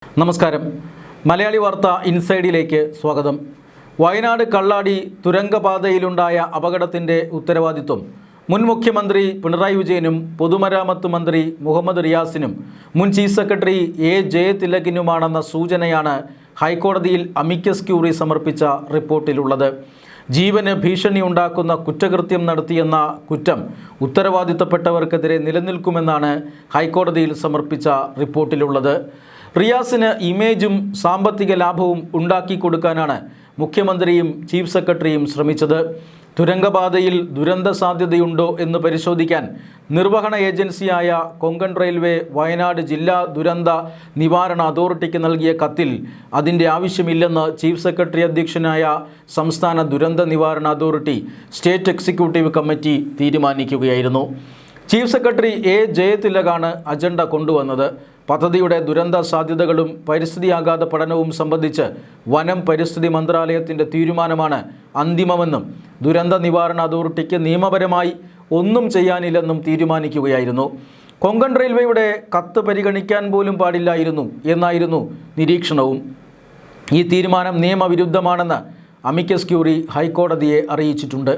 നമസ്കാരം. മലയാളി വാർത്ത ഇൻസൈഡിലേക്ക് സ്വാഗതം. വയനാട് കള്ളാടി തുരങ്കപാതയിലുണ്ടായ അപകടത്തിൻ്റെ ഉത്തരവാദിത്വം മുൻ മുഖ്യമന്ത്രി പിണറായി വിജയനും പൊതുമരാമത്ത് മന്ത്രി മുഹമ്മദ് റിയാസിനും മുൻ ചീഫ് സെക്രട്ടറി എ ജയതിലകിനുമാണെന്ന സൂചനയാണ് ഹൈക്കോടതിയിൽ അമിക്കസ് ക്യൂറി സമർപ്പിച്ച റിപ്പോർട്ടിലുള്ളത്. ജീവന് ഭീഷണിയുണ്ടാക്കുന്ന കുറ്റകൃത്യം നടത്തിയെന്ന കുറ്റം ഉത്തരവാദിത്തപ്പെട്ടവർക്കെതിരെ നിലനിൽക്കുമെന്നാണ് ഹൈക്കോടതിയിൽ സമർപ്പിച്ച റിപ്പോർട്ടിലുള്ളത്. റിയാസിന് ഇമേജും സാമ്പത്തിക ലാഭവും ഉണ്ടാക്കി കൊടുക്കാനാണ് മുഖ്യമന്ത്രിയും ചീഫ് സെക്രട്ടറിയും ശ്രമിച്ചത്. തുരങ്കപാതയിൽ ദുരന്ത സാധ്യതയുണ്ടോ എന്ന് പരിശോധിക്കാൻ നിർവഹണ ഏജൻസിയായ കൊങ്കൺ റെയിൽവേ വയനാട് ജില്ലാ ദുരന്ത നിവാരണ അതോറിറ്റിക്ക് നൽകിയ കത്തിൽ അതിൻ്റെ ആവശ്യമില്ലെന്ന് ചീഫ് സെക്രട്ടറി അധ്യക്ഷനായ സംസ്ഥാന ദുരന്ത നിവാരണ അതോറിറ്റി സ്റ്റേറ്റ് എക്സിക്യൂട്ടീവ് കമ്മിറ്റി തീരുമാനിക്കുകയായിരുന്നു. ചീഫ് സെക്രട്ടറി എ ജയതിലകാണ് അജണ്ട കൊണ്ടുവന്നത്. പദ്ധതിയുടെ ദുരന്ത സാധ്യതകളും പരിസ്ഥിതി ആഘാത പഠനവും സംബന്ധിച്ച് വനം പരിസ്ഥിതി മന്ത്രാലയത്തിൻ്റെ തീരുമാനമാണ് അന്തിമമെന്നും ദുരന്ത നിവാരണ അതോറിറ്റിക്ക് നിയമപരമായി ഒന്നും ചെയ്യാനില്ലെന്നും തീരുമാനിക്കുകയായിരുന്നു. കൊങ്കൺ റെയിൽവേയുടെ കത്ത് പരിഗണിക്കാൻ പോലും പാടില്ലായിരുന്നു എന്നായിരുന്നു നിരീക്ഷണവും. ഈ തീരുമാനം നിയമവിരുദ്ധമാണെന്ന് അമിക്കസ് ക്യൂറി ഹൈക്കോടതിയെ അറിയിച്ചിട്ടുണ്ട്.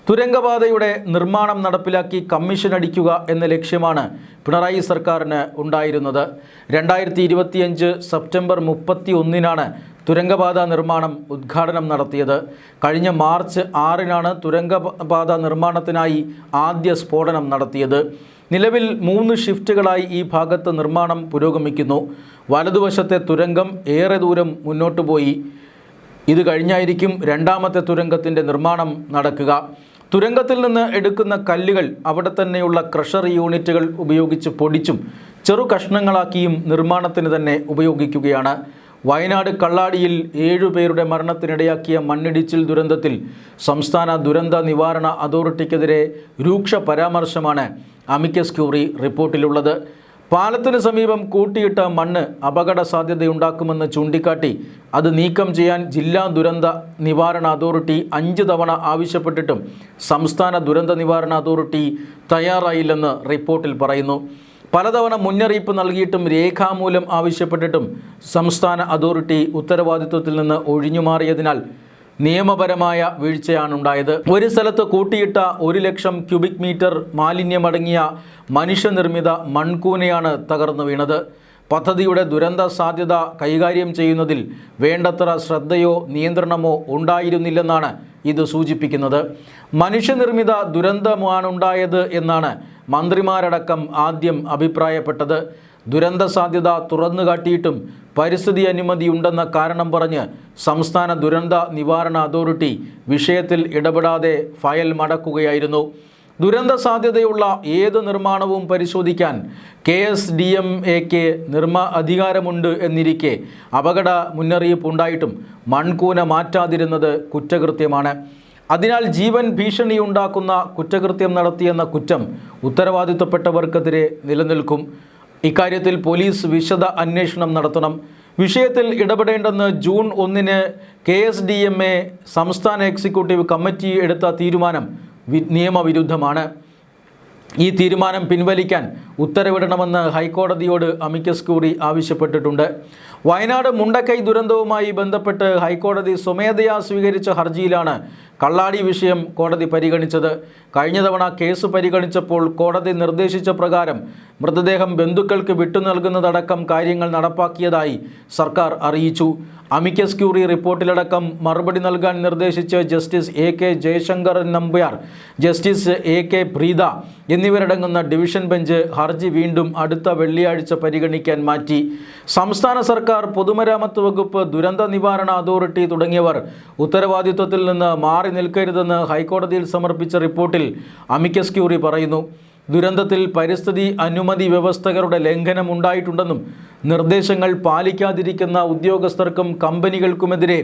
തുരങ്കപാതയുടെ നിർമ്മാണം നടപ്പിലാക്കി കമ്മീഷൻ അടിക്കുക എന്ന ലക്ഷ്യമാണ് പിണറായി സർക്കാരിന് ഉണ്ടായിരുന്നത്. 2025 സെപ്റ്റംബർ 31 തുരങ്കപാത നിർമ്മാണം ഉദ്ഘാടനം നടത്തിയത്. കഴിഞ്ഞ മാർച്ച് 6 തുരങ്കപാത നിർമ്മാണത്തിനായി ആദ്യ സ്ഫോടനം നടത്തിയത്. നിലവിൽ 3 ഷിഫ്റ്റുകളായി ഈ ഭാഗത്ത് നിർമ്മാണം പുരോഗമിക്കുന്നു. വലതുവശത്തെ തുരങ്കം ഏറെ ദൂരം മുന്നോട്ട് പോയി. ഇത് കഴിഞ്ഞായിരിക്കും രണ്ടാമത്തെ തുരങ്കത്തിൻ്റെ നിർമ്മാണം നടക്കുക. തുരങ്കത്തിൽ നിന്ന് എടുക്കുന്ന കല്ലുകൾ അവിടെ തന്നെയുള്ള ക്രഷർ യൂണിറ്റുകൾ ഉപയോഗിച്ച് പൊടിച്ചും ചെറു കഷ്ണങ്ങളാക്കിയും നിർമ്മാണത്തിന് തന്നെ ഉപയോഗിക്കുകയാണ്. വയനാട് കള്ളാടിയിൽ 7 പേരുടെ മരണത്തിനിടയാക്കിയ മണ്ണിടിച്ചിൽ ദുരന്തത്തിൽ സംസ്ഥാന ദുരന്ത നിവാരണ അതോറിറ്റിക്കെതിരെ രൂക്ഷ പരാമർശമാണ് അമിക്കസ് ക്യൂറി റിപ്പോർട്ടിലുള്ളത്. പാലത്തിന് സമീപം കൂട്ടിയിട്ട മണ്ണ് അപകട സാധ്യതയുണ്ടാക്കുമെന്ന് ചൂണ്ടിക്കാട്ടി അത് നീക്കം ചെയ്യാൻ ജില്ലാ ദുരന്ത നിവാരണ അതോറിറ്റി 5 തവണ ആവശ്യപ്പെട്ടിട്ടും സംസ്ഥാന ദുരന്ത നിവാരണ അതോറിറ്റി തയ്യാറായില്ലെന്ന് റിപ്പോർട്ടിൽ പറയുന്നു. പലതവണ മുന്നറിയിപ്പ് നൽകിയിട്ടും രേഖാമൂലം ആവശ്യപ്പെട്ടിട്ടും സംസ്ഥാന അതോറിറ്റി ഉത്തരവാദിത്വത്തിൽ നിന്ന് ഒഴിഞ്ഞുമാറിയതിനാൽ നിയമപരമായ വീഴ്ചയാണുണ്ടായത്. ഒരു സ്ഥലത്ത് കൂട്ടിയിട്ട 1 ലക്ഷം ക്യൂബിക് മീറ്റർ മാലിന്യമടങ്ങിയ മനുഷ്യനിർമ്മിത മൺകൂനയാണ് തകർന്നു വീണത്. പദ്ധതിയുടെ ദുരന്ത സാധ്യത കൈകാര്യം ചെയ്യുന്നതിൽ വേണ്ടത്ര ശ്രദ്ധയോ നിയന്ത്രണമോ ഉണ്ടായിരുന്നില്ലെന്നാണ് ഇത് സൂചിപ്പിക്കുന്നത്. മനുഷ്യനിർമ്മിത ദുരന്തമാണുണ്ടായത് എന്നാണ് മന്ത്രിമാരടക്കം ആദ്യം അഭിപ്രായപ്പെട്ടത്. ദുരന്ത സാധ്യത തുറന്നു കാട്ടിയിട്ടും പരിസ്ഥിതി അനുമതിയുണ്ടെന്ന കാരണം പറഞ്ഞ് സംസ്ഥാന ദുരന്ത നിവാരണ അതോറിറ്റി വിഷയത്തിൽ ഇടപെടാതെ ഫയൽ മടക്കുകയായിരുന്നു. ദുരന്ത സാധ്യതയുള്ള ഏത് നിർമ്മാണവും പരിശോധിക്കാൻ KSDMAക്ക് അധികാരമുണ്ട് എന്നിരിക്കെ അപകട മുന്നറിയിപ്പ് ഉണ്ടായിട്ടും മൺകൂന മാറ്റാതിരുന്നത് കുറ്റകൃത്യമാണ്. അതിനാൽ ജീവൻ ഭീഷണിയുണ്ടാക്കുന്ന കുറ്റകൃത്യം നടത്തിയെന്ന കുറ്റം ഉത്തരവാദിത്തപ്പെട്ടവർക്കെതിരെ നിലനിൽക്കും. ഇക്കാര്യത്തിൽ പോലീസ് വിശദ അന്വേഷണം നടത്തണം. വിഷയത്തിൽ ഇടപെടേണ്ടെന്ന് ജൂൺ 1 KSDMA സംസ്ഥാന എക്സിക്യൂട്ടീവ് കമ്മിറ്റി എടുത്ത തീരുമാനം നിയമവിരുദ്ധമാണ്. ഈ തീരുമാനം പിൻവലിക്കാൻ ഉത്തരവിടണമെന്ന് ഹൈക്കോടതിയോട് അമിക്കസ് ക്യൂറി ആവശ്യപ്പെട്ടിട്ടുണ്ട്. വയനാട് മുണ്ടക്കൈ ദുരന്തവുമായി ബന്ധപ്പെട്ട് ഹൈക്കോടതി സ്വമേധയാ സ്വീകരിച്ച ഹർജിയിലാണ് കള്ളാടി വിഷയം കോടതി പരിഗണിച്ചത്. കഴിഞ്ഞ തവണ കേസ് പരിഗണിച്ചപ്പോൾ കോടതി നിർദ്ദേശിച്ച പ്രകാരം മൃതദേഹം ബന്ധുക്കൾക്ക് വിട്ടു നൽകുന്നതടക്കം കാര്യങ്ങൾ നടപ്പാക്കിയതായി സർക്കാർ അറിയിച്ചു. അമിക്കസ് ക്യൂറി റിപ്പോർട്ടിലടക്കം മറുപടി നൽകാൻ നിർദ്ദേശിച്ച് justice AK Jayasankar Nambiar, justice AK Preetha എന്നിവരടങ്ങുന്ന ഡിവിഷൻ ബെഞ്ച് ഹർജി വീണ്ടും അടുത്ത വെള്ളിയാഴ്ച പരിഗണിക്കാൻ മാറ്റി. സംസ്ഥാന സർക്കാർ, പൊതുമരാമത്ത് വകുപ്പ്, ദുരന്ത നിവാരണ അതോറിറ്റി തുടങ്ങിയവർ ഉത്തരവാദിത്വത്തിൽ നിന്ന് മാറി നിൽക്കരുതെന്ന് ഹൈക്കോടതിയിൽ സമർപ്പിച്ച റിപ്പോർട്ടിൽ അമിക്കസ് ക്യൂറി പറയുന്നു. ദുരന്തത്തിൽ പരിസ്ഥിതി അനുമതി വ്യവസ്ഥകളുടെ ലംഘനം ഉണ്ടായിട്ടുണ്ടെന്നും നിർദ്ദേശങ്ങൾ പാലിക്കാതിരിക്കുന്ന ഉദ്യോഗസ്ഥർക്കും കമ്പനികൾക്കുമെതിരെ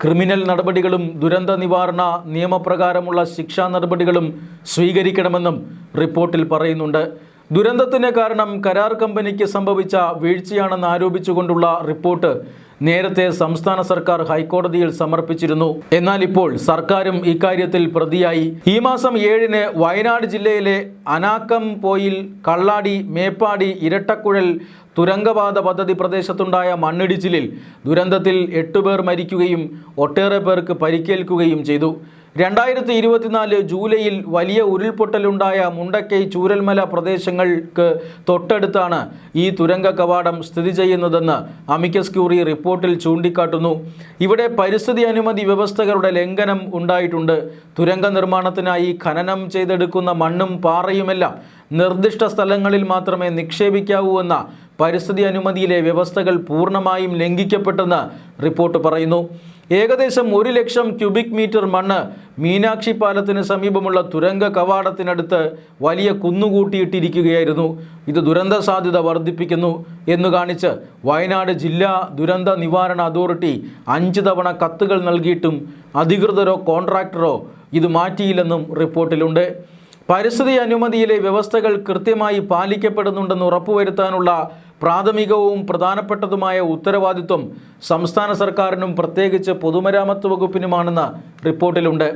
ക്രിമിനൽ നടപടികളും ദുരന്ത നിവാരണ നിയമപ്രകാരമുള്ള ശിക്ഷാ നടപടികളും സ്വീകരിക്കണമെന്നും റിപ്പോർട്ടിൽ പറയുന്നുണ്ട്. ദുരന്തത്തിന് കാരണം കരാർ കമ്പനിക്ക് സംഭവിച്ച വീഴ്ചയാണെന്ന് ആരോപിച്ചുകൊണ്ടുള്ള റിപ്പോർട്ട് നേരത്തെ സംസ്ഥാന സർക്കാർ ഹൈക്കോടതിയിൽ സമർപ്പിച്ചിരുന്നു. എന്നാൽ ഇപ്പോൾ സർക്കാരും ഇക്കാര്യത്തിൽ പ്രതിയായി. ഈ മാസം 7-ന് വയനാട് ജില്ലയിലെ അനാക്കംപോയിൽ, കള്ളാടി, മേപ്പാടി, ഇരട്ടക്കുഴൽ തുരങ്കപാത പദ്ധതി പ്രദേശത്തുണ്ടായ മണ്ണിടിച്ചിലിൽ ദുരന്തത്തിൽ 8 പേർ മരിക്കുകയും ഒട്ടേറെ പേർക്ക് പരിക്കേൽക്കുകയും ചെയ്തു. 2024 ജൂലൈയിൽ വലിയ ഉരുൾപൊട്ടലുണ്ടായ മുണ്ടക്കൈ, ചൂരൽമല പ്രദേശങ്ങൾക്ക് തൊട്ടടുത്താണ് ഈ തുരങ്ക കവാടം സ്ഥിതി ചെയ്യുന്നതെന്ന് അമിക്കസ് ക്യൂറി റിപ്പോർട്ടിൽ ചൂണ്ടിക്കാട്ടുന്നു. ഇവിടെ പരിസ്ഥിതി അനുമതി വ്യവസ്ഥകളുടെ ലംഘനം ഉണ്ടായിട്ടുണ്ട്. തുരങ്ക നിർമ്മാണത്തിനായി ഖനനം ചെയ്തെടുക്കുന്ന മണ്ണും പാറയുമെല്ലാം നിർദ്ദിഷ്ട സ്ഥലങ്ങളിൽ മാത്രമേ നിക്ഷേപിക്കാവൂ എന്ന പരിസ്ഥിതി അനുമതിയിലെ വ്യവസ്ഥകൾ പൂർണ്ണമായും ലംഘിക്കപ്പെട്ടെന്ന് റിപ്പോർട്ട് പറയുന്നു. ഏകദേശം 1 ലക്ഷം ക്യൂബിക് മീറ്റർ മണ്ണ് മീനാക്ഷി പാലത്തിന് സമീപമുള്ള തുരങ്ക കവാടത്തിനടുത്ത് വലിയ കുന്നുകൂട്ടിയിട്ടിരിക്കുകയായിരുന്നു. ഇത് ദുരന്ത സാധ്യത വർദ്ധിപ്പിക്കുന്നു എന്ന് കാണിച്ച് വയനാട് ജില്ലാ ദുരന്ത നിവാരണ അതോറിറ്റി 5 തവണ കത്തുകൾ നൽകിയിട്ടും അധികൃതരോ കോൺട്രാക്ടറോ ഇത് മാറ്റിയില്ലെന്നും റിപ്പോർട്ടിലുണ്ട്. പരിസ്ഥിതി അനുമതിയിലെ വ്യവസ്ഥകൾ കൃത്യമായി പാലിക്കപ്പെടുന്നുണ്ടെന്ന് ഉറപ്പുവരുത്താനുള്ള പ്രാഥമികവും പ്രധാനപ്പെട്ടതുമായ ഉത്തരവാദിത്വം സംസ്ഥാന സർക്കാരിനും പ്രത്യേകിച്ച് പൊതുമരാമത്ത് വകുപ്പിനുമാണെന്ന് റിപ്പോർട്ടിലുണ്ട്.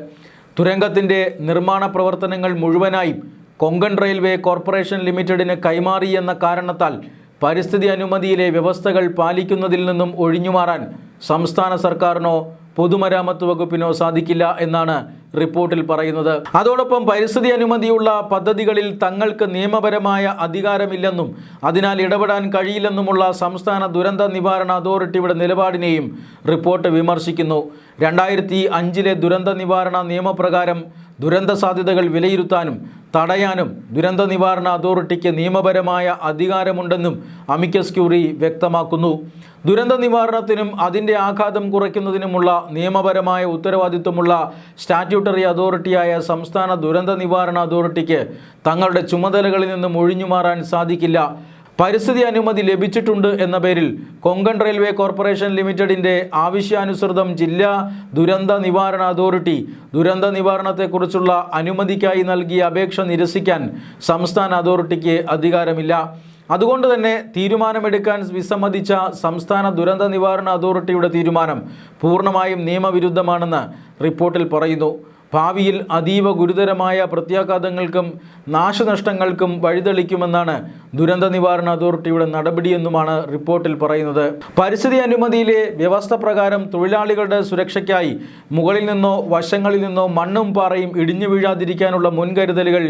തുരങ്കത്തിൻ്റെ നിർമ്മാണ പ്രവർത്തനങ്ങൾ മുഴുവനായും കൊങ്കൺ റെയിൽവേ കോർപ്പറേഷൻ ലിമിറ്റഡിന് കൈമാറി എന്ന കാരണത്താൽ പരിസ്ഥിതി അനുമതിയിലെ വ്യവസ്ഥകൾ പാലിക്കുന്നതിൽ നിന്നും ഒഴിഞ്ഞുമാറാൻ സംസ്ഥാന സർക്കാരിനോ പൊതുമരാമത്ത് വകുപ്പിനോ സാധിക്കില്ല എന്നാണ് റിപ്പോർട്ടിൽ പറയുന്നത്. അതോടൊപ്പം പരിസ്ഥിതി അനുമതിയുള്ള പദ്ധതികളിൽ തങ്ങൾക്ക് നിയമപരമായ അധികാരമില്ലെന്നും അതിനാൽ ഇടപെടാൻ കഴിയില്ലെന്നുമുള്ള സംസ്ഥാന ദുരന്ത നിവാരണ അതോറിറ്റിയുടെ നിലപാടിനെയും റിപ്പോർട്ട് വിമർശിക്കുന്നു. 2005 ദുരന്ത നിവാരണ നിയമപ്രകാരം ദുരന്ത സാധ്യതകൾ വിലയിരുത്താനും തടയാനും ദുരന്ത നിവാരണ അതോറിറ്റിക്ക് നിയമപരമായ അധികാരമുണ്ടെന്നും അമിക്കസ് ക്യൂറി വ്യക്തമാക്കുന്നു. ദുരന്ത നിവാരണത്തിനും അതിൻ്റെ ആഘാതം കുറയ്ക്കുന്നതിനുമുള്ള നിയമപരമായ ഉത്തരവാദിത്വമുള്ള സ്റ്റാറ്റ്യൂട്ടറി അതോറിറ്റിയായ സംസ്ഥാന ദുരന്ത നിവാരണ അതോറിറ്റിക്ക് തങ്ങളുടെ ചുമതലകളിൽ നിന്നും ഒഴിഞ്ഞുമാറാൻ സാധിക്കില്ല. പരിസ്ഥിതി അനുമതി ലഭിച്ചിട്ടുണ്ട് എന്ന പേരിൽ കൊങ്കൺ റെയിൽവേ കോർപ്പറേഷൻ ലിമിറ്റഡിൻ്റെ ആവശ്യാനുസൃതം ജില്ലാ ദുരന്ത നിവാരണ അതോറിറ്റി ദുരന്ത നിവാരണത്തെക്കുറിച്ചുള്ള അനുമതിക്കായി നൽകിയ അപേക്ഷ നിരസിക്കാൻ സംസ്ഥാന അതോറിറ്റിക്ക് അധികാരമില്ല. അതുകൊണ്ട് തന്നെ തീരുമാനമെടുക്കാൻ വിസമ്മതിച്ച സംസ്ഥാന ദുരന്ത നിവാരണ അതോറിറ്റിയുടെ തീരുമാനം പൂർണ്ണമായും നിയമവിരുദ്ധമാണെന്ന് റിപ്പോർട്ടിൽ പറയുന്നു. ഭാവിയിൽ അതീവ ഗുരുതരമായ പ്രത്യാഘാതങ്ങൾക്കും നാശനഷ്ടങ്ങൾക്കും വഴിതെളിക്കുമെന്നാണ് ദുരന്ത നിവാരണ അതോറിറ്റിയുടെ നടപടിയെന്നുമാണ് റിപ്പോർട്ടിൽ പറയുന്നത്. പരിസ്ഥിതി അനുമതിയിലെ വ്യവസ്ഥ പ്രകാരം തൊഴിലാളികളുടെ സുരക്ഷയ്ക്കായി മുകളിൽ നിന്നോ വശങ്ങളിൽ നിന്നോ മണ്ണും പാറയും ഇടിഞ്ഞു വീഴാതിരിക്കാനുള്ള മുൻകരുതലുകൾ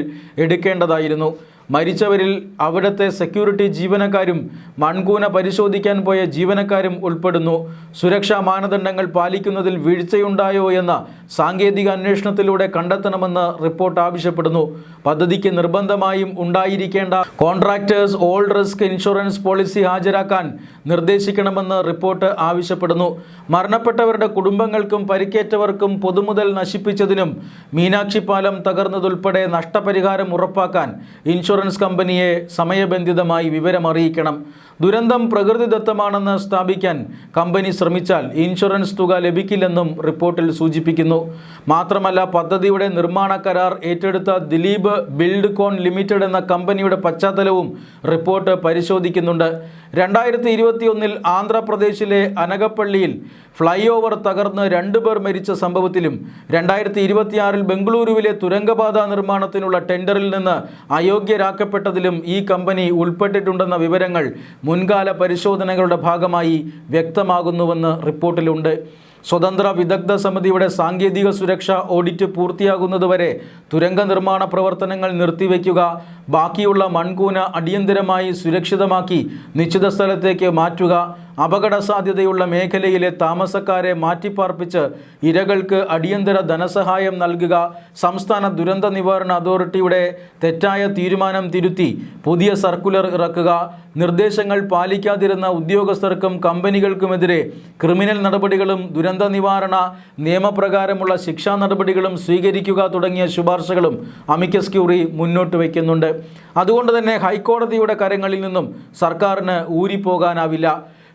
എടുക്കേണ്ടതായിരുന്നു. മരിച്ചവരിൽ അവിടുത്തെ സെക്യൂരിറ്റി ജീവനക്കാരും മൺകൂന പരിശോധിക്കാൻ പോയ ജീവനക്കാരും ഉൾപ്പെടുന്നു. സുരക്ഷാ മാനദണ്ഡങ്ങൾ പാലിക്കുന്നതിൽ വീഴ്ചയുണ്ടായോ എന്ന സാങ്കേതിക അന്വേഷണത്തിലൂടെ കണ്ടെത്തണമെന്ന് റിപ്പോർട്ട് ആവശ്യപ്പെടുന്നു. പദ്ധതിക്ക് നിർബന്ധമായും ഉണ്ടായിരിക്കേണ്ട contractors all risk insurance policy ഹാജരാക്കാൻ നിർദ്ദേശിക്കണമെന്ന് റിപ്പോർട്ട് ആവശ്യപ്പെടുന്നു. മരണപ്പെട്ടവരുടെ കുടുംബങ്ങൾക്കും പരിക്കേറ്റവർക്കും പൊതുമുതൽ നശിപ്പിച്ചതിനും മീനാക്ഷി പാലം തകർന്നതുൾപ്പെടെ നഷ്ടപരിഹാരം ഉറപ്പാക്കാൻ ഇൻഷുറൻസ് കമ്പനിയെ സമയബന്ധിതമായി വിവരമറിയിക്കണം. ദുരന്തം പ്രകൃതിദത്തമാണെന്ന് സ്ഥാപിക്കാൻ കമ്പനി ശ്രമിച്ചാൽ ഇൻഷുറൻസ് തുക ലഭിക്കില്ലെന്നും റിപ്പോർട്ടിൽ സൂചിപ്പിക്കുന്നു. മാത്രമല്ല, പദ്ധതിയുടെ നിർമ്മാണ കരാർ ഏറ്റെടുത്ത ദിലീപ് ബിൽഡ്കോൺ ലിമിറ്റഡ് എന്ന കമ്പനിയുടെ പശ്ചാത്തലവും റിപ്പോർട്ട് പരിശോധിക്കുന്നുണ്ട്. 2021 ആന്ധ്രാപ്രദേശിലെ അനകപ്പള്ളിയിൽ ഫ്ലൈ ഓവർ തകർന്ന് 2 പേർ മരിച്ച സംഭവത്തിലും 2026 ബംഗളൂരുവിലെ തുരങ്കപാത നിർമ്മാണത്തിനുള്ള ടെൻഡറിൽ നിന്ന് അയോഗ്യരാക്കപ്പെട്ടതിലും ഈ കമ്പനി ഉൾപ്പെട്ടിട്ടുണ്ടെന്ന വിവരങ്ങൾ മുൻകാല പരിശോധനകളുടെ ഭാഗമായി വ്യക്തമാകുന്നുവെന്ന് റിപ്പോർട്ടിലുണ്ട്. സ്വതന്ത്ര വിദഗ്ധ സമിതിയുടെ സാങ്കേതിക സുരക്ഷാ ഓഡിറ്റ് പൂർത്തിയാകുന്നതുവരെ തുരങ്ക നിർമ്മാണ പ്രവർത്തനങ്ങൾ നിർത്തിവെക്കുക, ബാക്കിയുള്ള മൺകൂന അടിയന്തരമായി സുരക്ഷിതമാക്കി നിശ്ചിത സ്ഥലത്തേക്ക് മാറ്റുക, അപകട സാധ്യതയുള്ള മേഖലയിലെ താമസക്കാരെ മാറ്റിപ്പാർപ്പിച്ച് ഇരകൾക്ക് അടിയന്തര ധനസഹായം നൽകുക, സംസ്ഥാന ദുരന്ത നിവാരണ അതോറിറ്റിയുടെ തെറ്റായ തീരുമാനം തിരുത്തി പുതിയ സർക്കുലർ ഇറക്കുക, നിർദ്ദേശങ്ങൾ പാലിക്കാതിരുന്ന ഉദ്യോഗസ്ഥർക്കും കമ്പനികൾക്കുമെതിരെ ക്രിമിനൽ നടപടികളും ദുരന്ത നിവാരണ നിയമപ്രകാരമുള്ള ശിക്ഷാ നടപടികളും സ്വീകരിക്കുക തുടങ്ങിയ ശുപാർശകളും അമിക്കസ് ക്യൂറി മുന്നോട്ട് വയ്ക്കുന്നുണ്ട്. അതുകൊണ്ട് തന്നെ ഹൈക്കോടതിയുടെ കരങ്ങളിൽ നിന്നും സർക്കാരിന് ഊരിപ്പോകാനാവില്ല.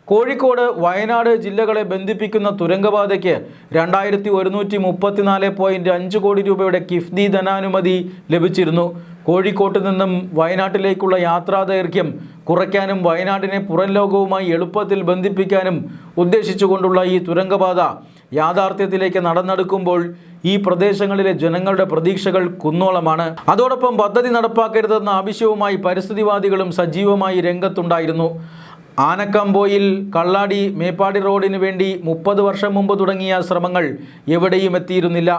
കോഴിക്കോട്, വയനാട് ജില്ലകളെ ബന്ധിപ്പിക്കുന്ന തുരങ്കപാതയ്ക്ക് 2134.5 കോടി രൂപയുടെ കിഫ്ബി ധനാനുമതി ലഭിച്ചിരുന്നു. കോഴിക്കോട്ട് നിന്നും വയനാട്ടിലേക്കുള്ള യാത്രാദൈർഘ്യം കുറയ്ക്കാനും വയനാടിനെ പുറം ലോകവുമായി എളുപ്പത്തിൽ ബന്ധിപ്പിക്കാനും ഉദ്ദേശിച്ചുകൊണ്ടുള്ള ഈ തുരങ്കപാത യാഥാർത്ഥ്യത്തിലേക്ക് നടന്നെടുക്കുമ്പോൾ ഈ പ്രദേശങ്ങളിലെ ജനങ്ങളുടെ പ്രതീക്ഷകൾ കുന്നോളമാണ്. അതോടൊപ്പം പദ്ധതി നടപ്പാക്കരുതെന്ന ആവശ്യവുമായി പരിസ്ഥിതിവാദികളും സജീവമായി രംഗത്തുണ്ടായിരുന്നു. ആനക്കമ്പോയിൽ കള്ളാടി മേപ്പാടി റോഡിന് വേണ്ടി 30 വർഷം മുമ്പ് തുടങ്ങിയ ശ്രമങ്ങൾ എവിടെയും എത്തിയിരുന്നില്ല.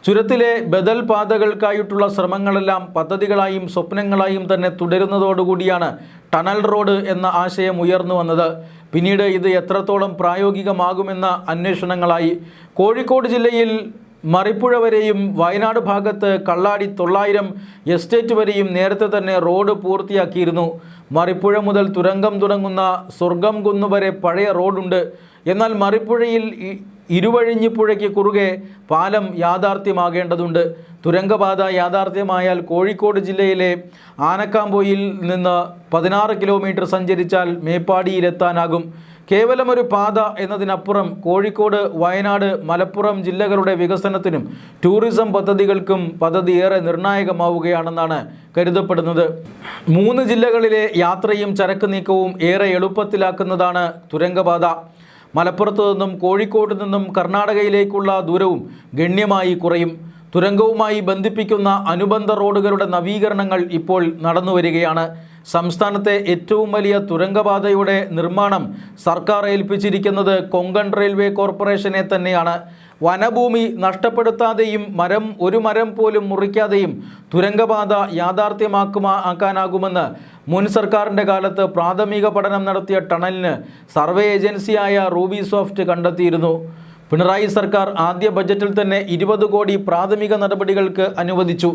ചുരത്തിലെ ബദൽ പാതകൾക്കായിട്ടുള്ള ശ്രമങ്ങളെല്ലാം പദ്ധതികളായും സ്വപ്നങ്ങളായും തന്നെ തുടരുന്നതോടുകൂടിയാണ് ടണൽ റോഡ് എന്ന ആശയം ഉയർന്നു വന്നത്. പിന്നീട് ഇത് എത്രത്തോളം പ്രായോഗികമാകുമെന്ന അന്വേഷണങ്ങളായി. കോഴിക്കോട് ജില്ലയിൽ മറിപ്പുഴ വരെയും വയനാട് ഭാഗത്ത് കള്ളാടി 900 എസ്റ്റേറ്റ് വരെയും നേരത്തെ തന്നെ റോഡ് പൂർത്തിയാക്കിയിരുന്നു. മറിപ്പുഴ മുതൽ തുരങ്കം തുടങ്ങുന്ന സ്വർഗം കുന്ന് വരെ പഴയ റോഡുണ്ട്. എന്നാൽ മറിപ്പുഴയിൽ ഇരുവഴിഞ്ഞിപ്പുഴയ്ക്ക് കുറുകെ പാലം യാഥാർത്ഥ്യമാകേണ്ടതുണ്ട്. തുരങ്കപാത യാഥാർത്ഥ്യമായാൽ കോഴിക്കോട് ജില്ലയിലെ ആനക്കാമ്പോയിൽ നിന്ന് 16 കിലോമീറ്റർ സഞ്ചരിച്ചാൽ മേപ്പാടിയിലെത്താനാകും. കേവലം ഒരു പാത എന്നതിനപ്പുറം കോഴിക്കോട്, വയനാട്, മലപ്പുറം ജില്ലകളുടെ വികസനത്തിനും ടൂറിസം പദ്ധതികൾക്കും പദ്ധതി ഏറെ നിർണായകമാവുകയാണെന്നാണ് കരുതപ്പെടുന്നത്. 3 ജില്ലകളിലെ യാത്രയും ചരക്ക് നീക്കവും ഏറെ എളുപ്പത്തിലാക്കുന്നതാണ് തുരങ്കപാത. മലപ്പുറത്ത് നിന്നും കോഴിക്കോട് നിന്നും കർണാടകയിലേക്കുള്ള ദൂരവും ഗണ്യമായി കുറയും. തുരങ്കവുമായി ബന്ധിപ്പിക്കുന്ന അനുബന്ധ റോഡുകളുടെ നവീകരണങ്ങൾ ഇപ്പോൾ നടന്നുവരികയാണ്. സംസ്ഥാനത്തെ ഏറ്റവും വലിയ തുരങ്കപാതയുടെ നിർമ്മാണം സർക്കാർ ഏൽപ്പിച്ചിരിക്കുന്നത് കൊങ്കൺ റെയിൽവേ കോർപ്പറേഷനെ തന്നെയാണ്. വനഭൂമി നഷ്ടപ്പെടുത്താതെയും ഒരു മരം പോലും മുറിക്കാതെയും തുരങ്കപാത യാഥാർത്ഥ്യമാക്കാനാകുമെന്ന് മുൻ സർക്കാരിൻ്റെ കാലത്ത് പ്രാഥമിക പഠനം നടത്തിയ ടണലിന് സർവേ ഏജൻസിയായ റൂബി സോഫ്റ്റ് കണ്ടെത്തിയിരുന്നു. പിണറായി സർക്കാർ ആദ്യ ബജറ്റിൽ തന്നെ 20 കോടി പ്രാഥമിക നടപടികൾക്ക് അനുവദിച്ചു.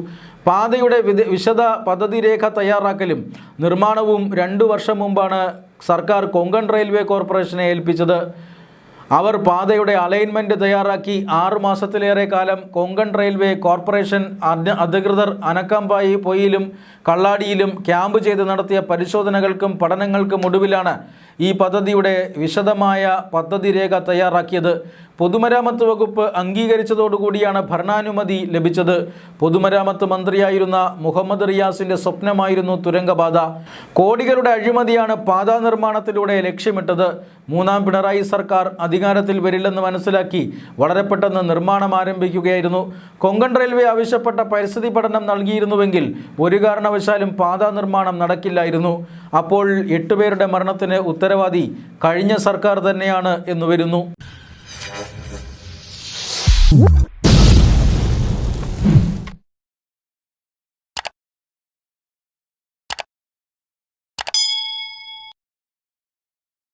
പാതയുടെ വിശദ പദ്ധതി രേഖ തയ്യാറാക്കലും നിർമ്മാണവും 2 വർഷം മുമ്പാണ് സർക്കാർ കൊങ്കൺ റെയിൽവേ കോർപ്പറേഷനെ ഏൽപ്പിച്ചത്. അവർ പാതയുടെ അലൈൻമെൻറ്റ് തയ്യാറാക്കി 6 മാസത്തിലേറെ കാലം കൊങ്കൺ റെയിൽവേ കോർപ്പറേഷൻ അധികൃതർ ആനക്കാമ്പോയിലും കള്ളാടിയിലും ക്യാമ്പ് ചെയ്ത് നടത്തിയ പരിശോധനകൾക്കും പഠനങ്ങൾക്കും ഒടുവിലാണ് ഈ പദ്ധതിയുടെ വിശദമായ പദ്ധതി രേഖ തയ്യാറാക്കിയത്. പൊതുമരാമത്ത് വകുപ്പ് അംഗീകരിച്ചതോടുകൂടിയാണ് ഭരണാനുമതി ലഭിച്ചത്. പൊതുമരാമത്ത് മന്ത്രിയായിരുന്ന മുഹമ്മദ് റിയാസിൻ്റെ സ്വപ്നമായിരുന്നു തുരങ്കപാത. കോടികളുടെ അഴിമതിയാണ് പാതാ നിർമ്മാണത്തിലൂടെ ലക്ഷ്യമിട്ടത്. 3ാം പിണറായി സർക്കാർ അധികാരത്തിൽ വരില്ലെന്ന് മനസ്സിലാക്കി വളരെ പെട്ടെന്ന് നിർമ്മാണം ആരംഭിക്കുകയായിരുന്നു. കൊങ്കൺ റെയിൽവേ ആവശ്യപ്പെട്ട പരിസ്ഥിതി പഠനം നൽകിയിരുന്നുവെങ്കിൽ ഒരു കാരണവശാലും പാതാ നിർമ്മാണം നടക്കില്ലായിരുന്നു. അപ്പോൾ 8 പേരുടെ മരണത്തിന് ഉത്തരവാദി കഴിഞ്ഞ സർക്കാർ തന്നെയാണ് എന്ന് വരുന്നു.